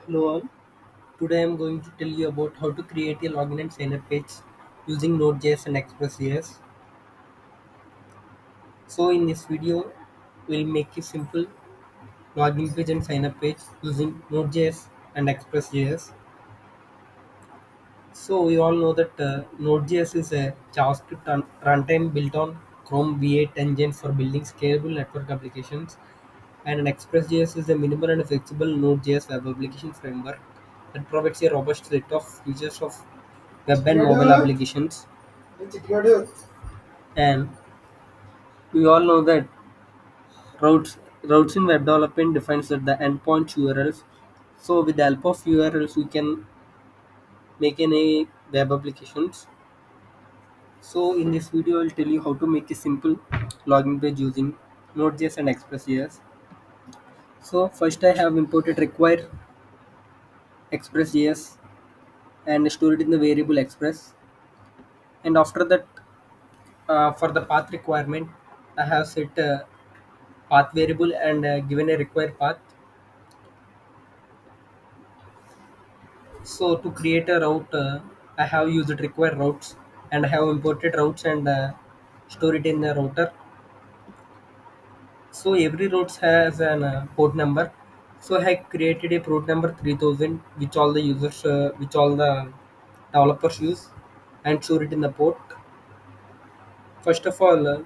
Hello all. Today I am going to tell you about how to create a login and sign up page using Node.js and Express.js. So in this video, we'll make a simple login page and sign up page using Node.js and Express.js. So we all know that Node.js is a JavaScript runtime built on Chrome V8 engine for building scalable network applications, and an Express.js is a minimal and flexible Node.js web application framework that provides a robust set of features of web and mobile applications. And we all know that routes in web development defines that the endpoint URLs. So with the help of URLs, we can make any web applications. So in this video, I'll tell you how to make a simple login page using Node.js and Express.js. So first, I have imported require Express.js and stored it in the variable Express. And after that, for the path requirement, I have set path variable and given a required path. So to create a route, I have used require routes and I have imported routes and store it in the router. So every route has an port number. So I created a port number 3000, which all the developers use, and store it in the port. First of all, uh,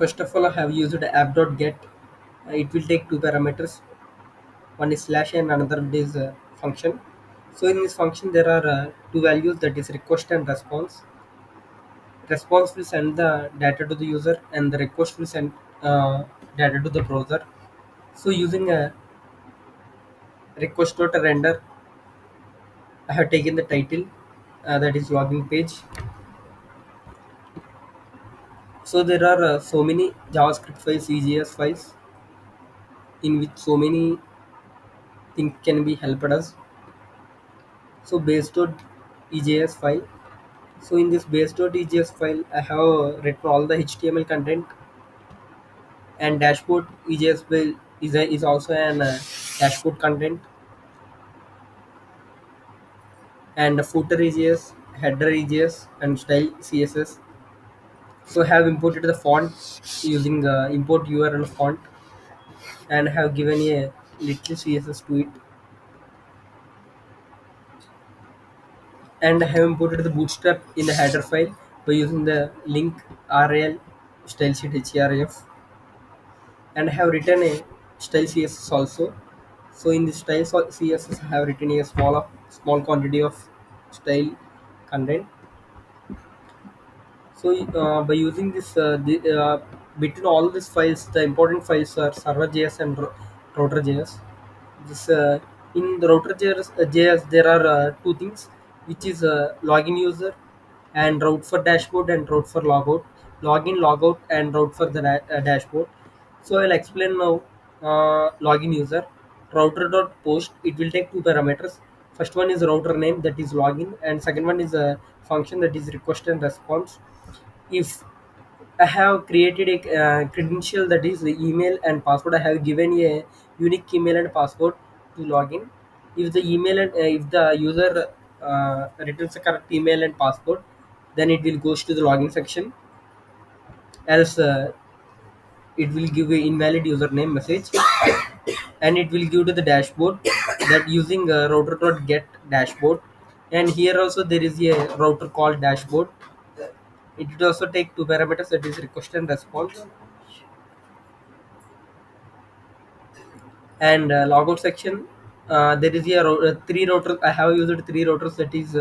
I have used app.get. It will take two parameters. One is slash and another is function. So in this function, there are two values, that is request and response. Response will send the data to the user and the request will send data to the browser. So using a request dot render, I have taken the title, that is login page. So there are so many JavaScript files, EJS files, in which so many things can be helped us. So base.ejs file. So in this base.ejs file, I have written all the HTML content, and dashboard EJS file is also an dashboard content, and the footer EJS, header EJS, and style CSS. So I have imported the font using import URL font, and have given a little CSS to it, and I have imported the bootstrap in the header file by using the link rl style sheet href, and I have written a style CSS also. So in this CSS, I have written a small quantity of style content. So by using this, between all these files, the important files are server.js and router.js. This in the router.js, there are two things, which is login user and route for dashboard and route for logout, login, logout, and route for the dashboard. So I'll explain now. Login user, router.post. It will take two parameters. First one is router name, that is login, and second one is a function, that is request and response. If I have created a credential, that is the email and password, I have given a unique email and password to login. If the email and if the user returns the correct email and password, then it will goes to the login section. Else, it will give a invalid username message, and it will give to the dashboard, that using router.get dashboard. And here also there is a router called dashboard. It will also take two parameters, that is request and response. And logout section, there is three routers. I have used three routers, that is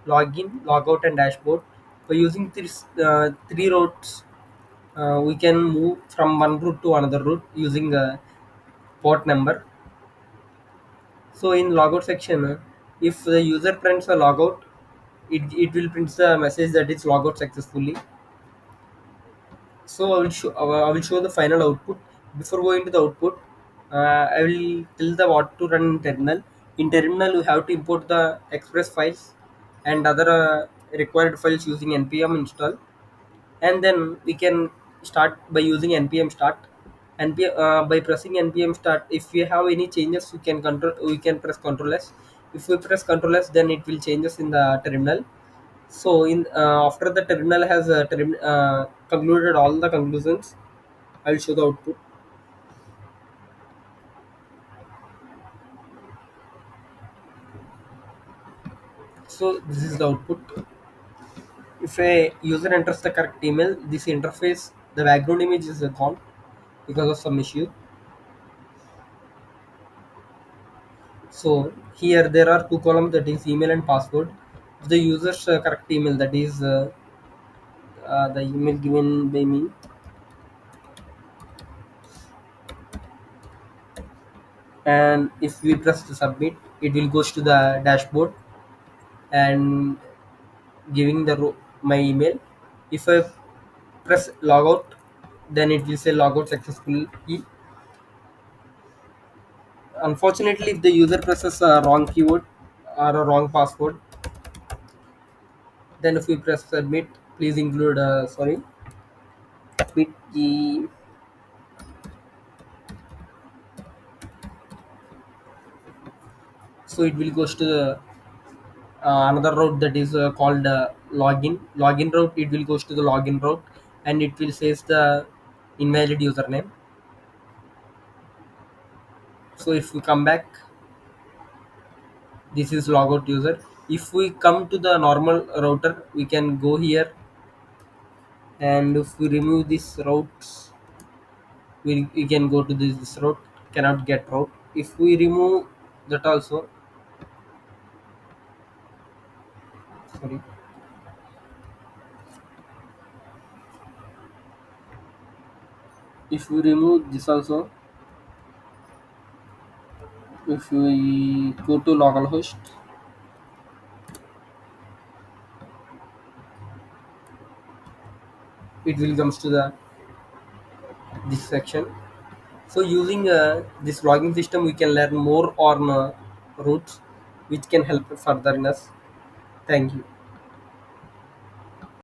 login, logout, and dashboard. By using these three routes, we can move from one route to another route using port number. So in logout section, if the user prints a logout, it will print the message that it's logout successfully. So I will show the final output. Before going to the output, I will tell the what to run in terminal. In terminal, you have to import the Express files and other required files using npm install, and then we can start by using npm start. By pressing npm start, if we have any changes, we can press control s. If we press control s, then it will changes in the terminal. So in after the terminal has concluded all the conclusions, I'll show the output. So this is the output. If a user enters the correct email, this interface, the background image is gone because of some issue. So here there are two columns, that is email and password. The user's correct email, that is the email given by me, and if we press to submit, it will goes to the dashboard and giving my email. If I press logout, then it will say logout successfully. Unfortunately, if the user presses a wrong keyword or a wrong password, then if we press submit, please include sorry, bit key. So it will goes to the another route, that is called login route. It will goes to the login route, and it will says the invalid username. So if we come back, this is logout user. If we come to the normal router, we can go here, and if we remove these routes, we can go to this route, cannot get route. If we remove that also, sorry, if we remove this also, if we go to localhost, it will comes to the this section. So using this logging system, we can learn more on routes, which can help further in us. Thank you.